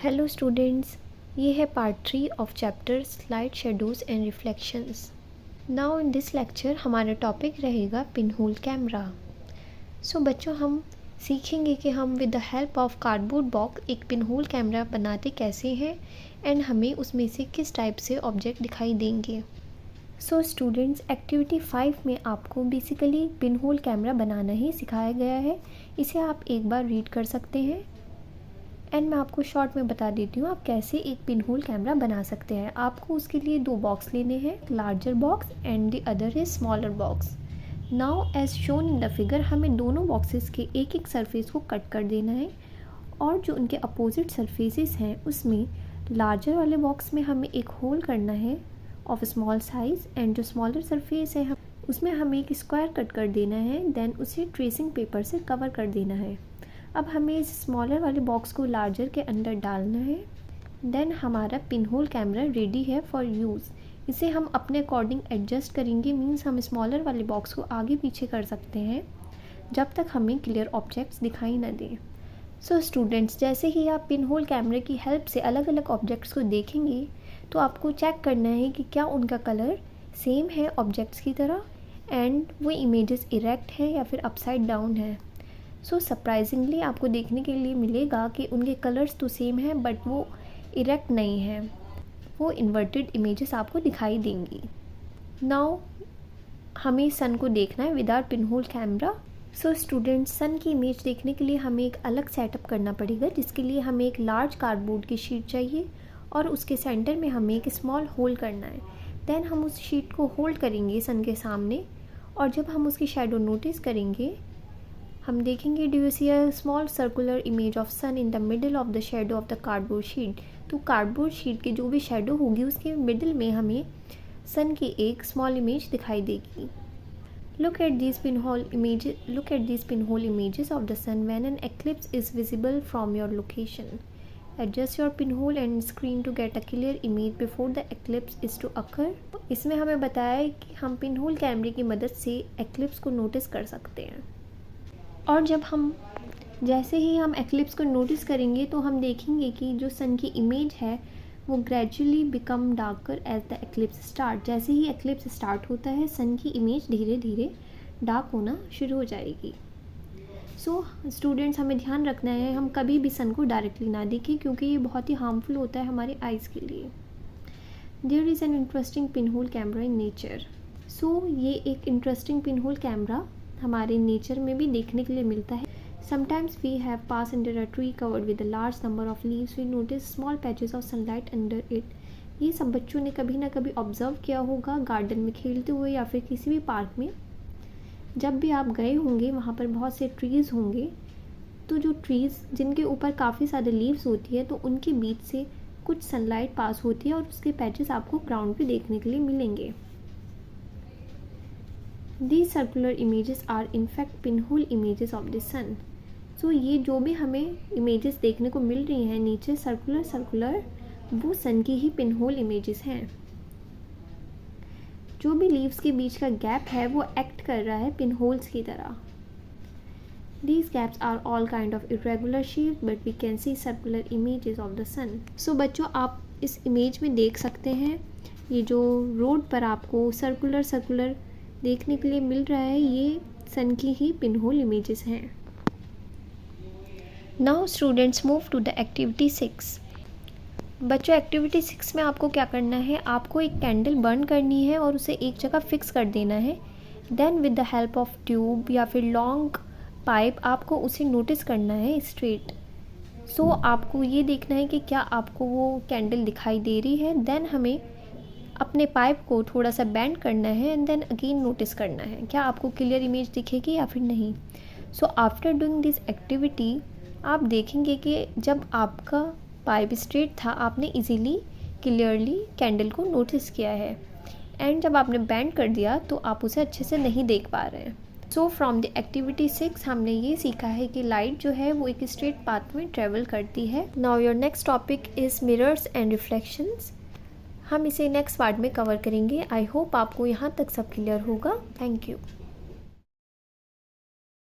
Hello students, ये है part 3 of chapter slide shadows and reflections. Now in this lecture हमारा topic रहेगा pinhole camera. सो बच्चों, हम सीखेंगे कि हम with the help of cardboard box एक पिनहोल कैमरा बनाते कैसे हैं एंड हमें उसमें से किस टाइप से ऑब्जेक्ट दिखाई देंगे। सो स्टूडेंट्स, एक्टिविटी 5 में आपको बेसिकली पिनहोल कैमरा बनाना ही सिखाया गया है। इसे आप एक बार रीड कर सकते हैं एंड मैं आपको शॉर्ट में बता देती हूँ आप कैसे एक पिनहोल कैमरा बना सकते हैं। आपको उसके लिए दो बॉक्स लेने हैं, larger box and the other is smaller box. Now as shown in the figure, हमें दोनों बॉक्सेस के एक एक सरफेस को कट कर देना है और जो उनके अपोजिट सरफेसेस हैं उसमें लार्जर वाले बॉक्स में हमें एक होल करना है ऑफ स्मॉल साइज़ एंड जो स्मॉलर सरफेस है उसमें हमें एक स्क्वायर कट कर देना है, देन उसे ट्रेसिंग पेपर से कवर कर देना है। अब हमें इस स्मॉलर वाले बॉक्स को लार्जर के अंदर डालना है। देन हमारा पिनहोल कैमरा रेडी है फॉर यूज़। इसे हम अपने अकॉर्डिंग एडजस्ट करेंगे, मीन्स हम स्मॉलर वाले बॉक्स को आगे पीछे कर सकते हैं जब तक हमें क्लियर ऑब्जेक्ट्स दिखाई ना दें। सो स्टूडेंट्स, जैसे ही आप पिनहोल कैमरे की हेल्प से अलग अलग ऑब्जेक्ट्स को देखेंगे तो आपको चेक करना है कि क्या उनका कलर सेम है ऑब्जेक्ट्स की तरह एंड वो इमेजेस इरेक्ट है या फिर अपसाइड डाउन है। सो सरप्राइजिंगली आपको देखने के लिए मिलेगा कि उनके कलर्स तो सेम हैं बट वो इरेक्ट नहीं है, वो इन्वर्टेड इमेजेस आपको दिखाई देंगी। नाउ हमें सन को देखना है with our pinhole camera. So students, sun की इमेज देखने के लिए हमें एक अलग सेटअप करना पड़ेगा, जिसके लिए हमें एक लार्ज कार्डबोर्ड की शीट चाहिए और उसके सेंटर में हमें एक स्मॉल होल करना है। देन हम उस शीट को होल्ड करेंगे सन के सामने और जब हम उसकी शैडो नोटिस करेंगे हम देखेंगे do you see a small circular image of sun in the middle of the shadow of the cardboard sheet. तो कार्डबोर्ड शीट की जो भी शेडो होगी उसके मिडल में हमें सन की एक स्मॉल इमेज दिखाई देगी। Look at these pinhole images of the sun when an eclipse is visible from your location. Adjust your pinhole and screen to get a clear image before the eclipse is to occur. इसमें हमें बताया है कि हम pinhole कैमरे की मदद से एक्लिप्स को नोटिस कर सकते हैं और जैसे ही हम एक्लिप्स को नोटिस करेंगे तो हम देखेंगे कि जो सन की इमेज है वो gradually become darker as the eclipse start. जैसे ही एक्लिप्स स्टार्ट होता है सन की इमेज धीरे धीरे डार्क होना शुरू हो जाएगी। सो स्टूडेंट्स, हमें ध्यान रखना है हम कभी भी सन को डायरेक्टली ना देखें क्योंकि ये बहुत ही हार्मफुल होता है हमारे आइज़ के लिए। There is an interesting pinhole camera in nature. So ये एक इंटरेस्टिंग पिनहोल कैमरा हमारे नेचर में भी देखने के लिए मिलता है। Sometimes we have passed under a tree covered with a large number of leaves. We notice small patches of sunlight under it. ये सब बच्चों ने कभी ना कभी ऑब्ज़र्व किया होगा गार्डन में खेलते हुए या फिर किसी भी पार्क में। जब भी आप गए होंगे वहाँ पर बहुत से ट्रीज़ होंगे, तो जो ट्रीज़ जिनके ऊपर काफ़ी सारे लीव्स होती है तो उनके बीच से कुछ सनलाइट पास होती है और उसके पैचेस आपको ग्राउंड पे देखने के लिए मिलेंगे। These circular images are in fact pinhole images of the sun. So ये जो भी हमें images देखने को मिल रही हैं नीचे सर्कुलर वो सन की ही पिनहोल इमेजेस हैं। जो भी लीव्स के बीच का गैप है वो एक्ट कर रहा है पिनहोल्स की तरह। These gaps are all kind of irregular shapes but we can see circular images of the sun. So बच्चों, आप इस इमेज में देख सकते हैं ये जो रोड पर आपको सर्कुलर देखने के लिए मिल रहा है ये सन की ही पिनहोल इमेजेस हैं। Now students, move to the activity 6। बच्चों, एक्टिविटी 6 में आपको क्या करना है, आपको एक कैंडल बर्न करनी है और उसे एक जगह फिक्स कर देना है। Then with the help of tube या फिर लॉन्ग पाइप आपको उसे नोटिस करना है स्ट्रेट। सो आपको ये देखना है कि क्या आपको वो कैंडल दिखाई दे रही है। देन हमें अपने पाइप को थोड़ा सा बेंड करना है एंड देन अगेन नोटिस करना है क्या आपको क्लियर इमेज दिखेगी या फिर नहीं। So after doing this activity आप देखेंगे कि जब आपका पाइप स्ट्रेट था आपने इजीली क्लियरली कैंडल को नोटिस किया है एंड जब आपने बेंड कर दिया तो आप उसे अच्छे से नहीं देख पा रहे हैं। सो फ्रॉम द एक्टिविटी 6 हमने ये सीखा है कि लाइट जो है वो एक स्ट्रेट पाथ में ट्रेवल करती है। Now your next topic is mirrors and reflections. हम इसे नेक्स्ट पार्ट में कवर करेंगे। आई होप आपको यहाँ तक सब क्लियर होगा। Thank you.